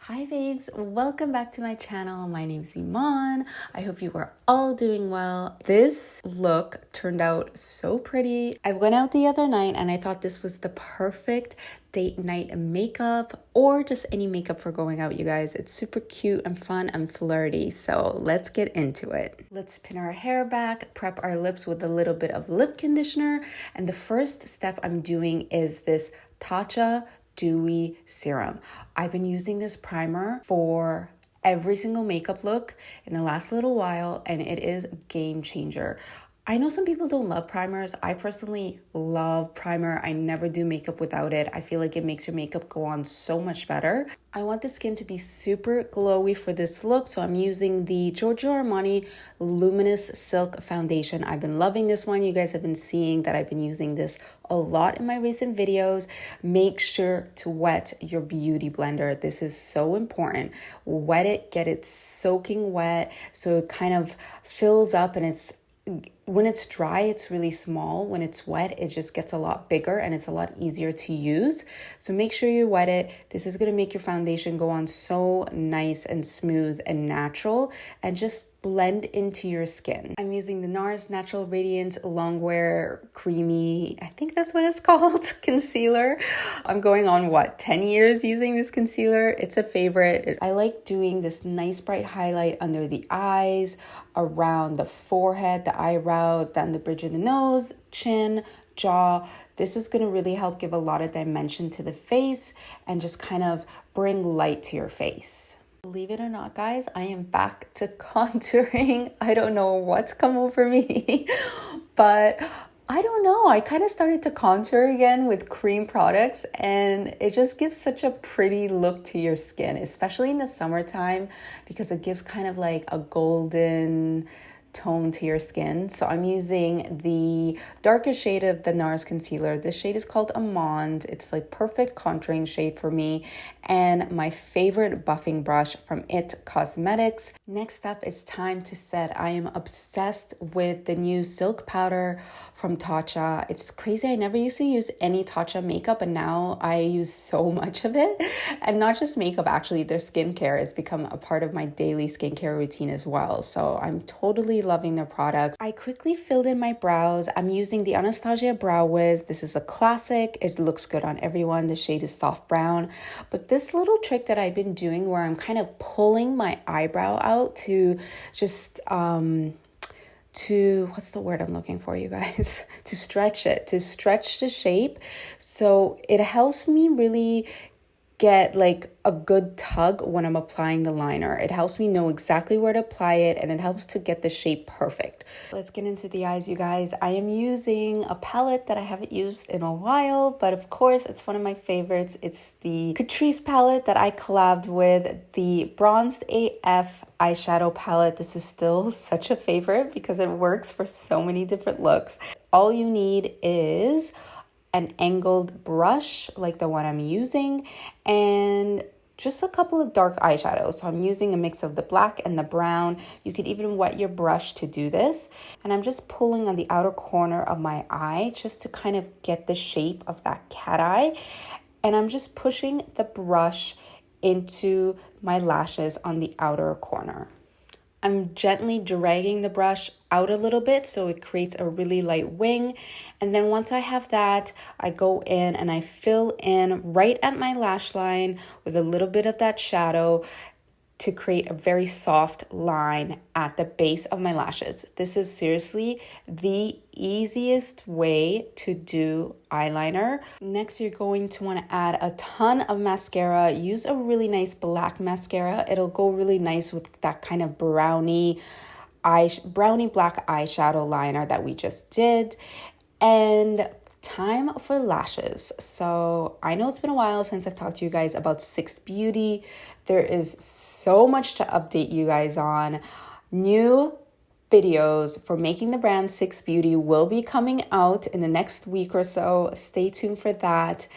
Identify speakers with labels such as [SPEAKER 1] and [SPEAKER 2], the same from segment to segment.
[SPEAKER 1] Hi babes, welcome back to my channel. My name is Eman. I hope you are all doing well. This look turned out so pretty. I went out the other night and I thought this was the perfect date night makeup or just any makeup for going out, you guys. It's super cute and fun and flirty, so let's get into it. Let's pin our hair back, prep our lips with a little bit of lip conditioner, and the first step I'm doing is this Tatcha Dewy Serum. I've been using this primer for every single makeup look in the last little while, and it is a game changer. I know some people don't love primers. I personally love primer. I never do makeup without it. I feel like it makes your makeup go on so much better. I want the skin to be super glowy for this look, so I'm using the Giorgio Armani Luminous Silk Foundation. I've been loving this one. You guys have been seeing that I've been using this a lot in my recent videos. Make sure to wet your beauty blender. This is so important. Wet it, get it soaking wet so it kind of fills up, and when it's dry, it's really small. When it's wet, it just gets a lot bigger and it's a lot easier to use. So make sure you wet it. This is going to make your foundation go on so nice and smooth and natural and just blend into your skin. I'm using the NARS Natural Radiant Longwear Creamy, I think that's what it's called, concealer. I'm going on 10 years using this concealer. It's a favorite. I like doing this nice bright highlight under the eyes, around the forehead, the eyebrows, down the bridge of the nose, chin, jaw. This is going to really help give a lot of dimension to the face and just kind of bring light to your face. Believe it or not, guys, I am back to contouring. I don't know what's come over me, but I don't know. I kind of started to contour again with cream products, and it just gives such a pretty look to your skin, especially in the summertime, because it gives kind of like a golden tone to your skin. So I'm using the darkest shade of the NARS concealer. This shade is called Eman. It's like perfect contouring shade for me, and my favorite buffing brush from It Cosmetics. Next up, it's time to set. I am obsessed with the new silk powder from Tatcha. It's crazy. I never used to use any Tatcha makeup, and now I use so much of it. And not just makeup, actually, their skincare has become a part of my daily skincare routine as well. So I'm totally loving their products. I quickly filled in my brows. I'm using the Anastasia Brow Wiz. This is a classic. It looks good on everyone. The shade is soft brown. But this little trick that I've been doing where I'm kind of pulling my eyebrow out to just what's the word I'm looking for, you guys? To stretch the shape. So it helps me really get like a good tug when I'm applying the liner. It helps me know exactly where to apply it, and it helps to get the shape perfect. Let's get into the eyes, you guys. I am using a palette that I haven't used in a while, but of course it's one of my favorites. It's the Catrice palette that I collabed with, the Bronzed AF eyeshadow palette. This is still such a favorite because it works for so many different looks. All you need is an angled brush like the one I'm using, and just a couple of dark eyeshadows. So I'm using a mix of the black and the brown. You could even wet your brush to do this. And I'm just pulling on the outer corner of my eye just to kind of get the shape of that cat eye. And I'm just pushing the brush into my lashes on the outer corner. I'm gently dragging the brush out a little bit so it creates a really light wing. And then once I have that, I go in and I fill in right at my lash line with a little bit of that shadow to create a very soft line at the base of my lashes. This is seriously the easiest way to do eyeliner. Next, you're going to want to add a ton of mascara. Use a really nice black mascara. It'll go really nice with that kind of brownie black eyeshadow liner that we just did. And time for lashes. So I know it's been a while since I've talked to you guys about Six Beauty. There is so much to update you guys on. New videos for making the brand Six Beauty will be coming out in the next week or so. Stay tuned for that.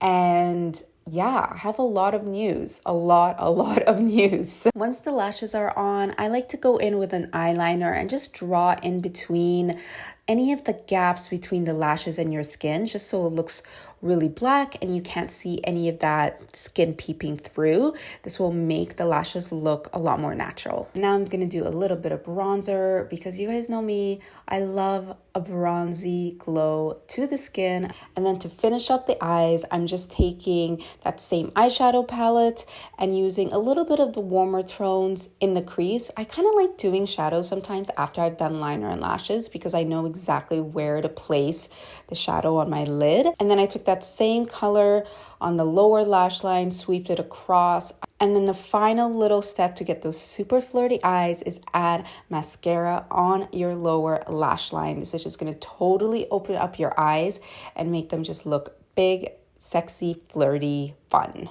[SPEAKER 1] And yeah, I have a lot of news, a lot of news. Once the lashes are on, I like to go in with an eyeliner and just draw in between any of the gaps between the lashes and your skin, just so it looks really black and you can't see any of that skin peeping through. This will make the lashes look a lot more natural. Now I'm gonna do a little bit of bronzer because you guys know me, I love a bronzy glow to the skin. And then to finish up the eyes, I'm just taking that same eyeshadow palette and using a little bit of the warmer tones in the crease. I kind of like doing shadows sometimes after I've done liner and lashes because I know exactly where to place the shadow on my lid. And then I took that same color on the lower lash line, sweeped it across. And then the final little step to get those super flirty eyes is add mascara on your lower lash line. This is just going to totally open up your eyes and make them just look big, sexy, flirty, fun.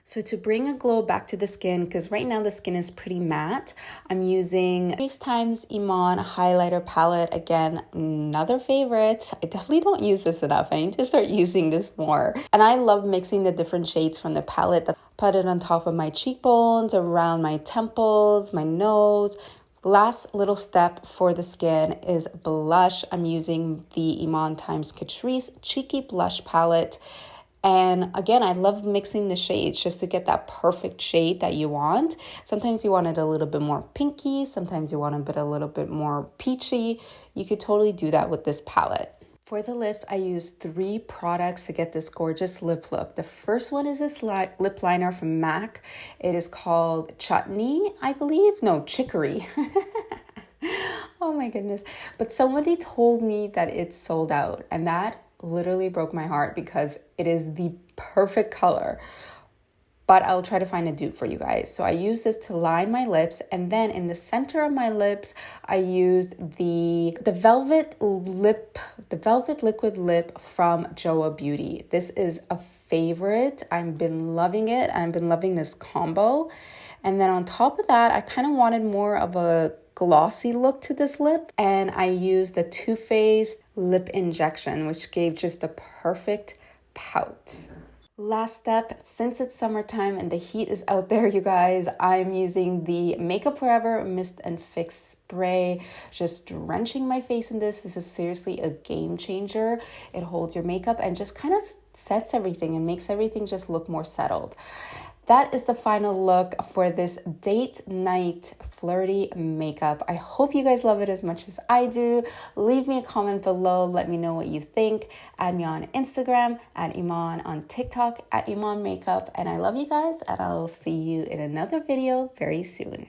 [SPEAKER 1] So to bring a glow back to the skin, because right now the skin is pretty matte, I'm using Catrice times Eman highlighter palette. Again, another favorite. I definitely don't use this enough. I need to start using this more. And I love mixing the different shades from the palette. Put it on top of my cheekbones, around my temples, my nose. Last little step for the skin is blush. I'm using the Eman times Catrice Cheeky Blush palette. And again, I love mixing the shades just to get that perfect shade that you want. Sometimes you want it a little bit more pinky. Sometimes you want it a little bit more peachy. You could totally do that with this palette. For the lips, I used 3 products to get this gorgeous lip look. The first one is this lip liner from MAC. It is called Chutney, I believe. No, Chicory. Oh my goodness. But somebody told me that it's sold out, and that literally broke my heart because it is the perfect color. But I'll try to find a dupe for you guys. So I used this to line my lips, and then in the center of my lips, I used the Velvet Liquid Lip from Joa Beauty. This is a favorite. I've been loving it. I've been loving this combo. And then on top of that, I kind of wanted more of a glossy look to this lip, and I used the Too Faced lip injection, which gave just the perfect pout. Last step, since it's summertime and the heat is out there, you guys, I'm using the Makeup Forever Mist and Fix Spray, just drenching my face in this. This is seriously a game changer. It holds your makeup and just kind of sets everything and makes everything just look more settled. That is the final look for this date night flirty makeup. I hope you guys love it as much as I do. Leave me a comment below. Let me know what you think. Add me on Instagram, at Eman, on TikTok, at Eman Makeup. And I love you guys, and I'll see you in another video very soon.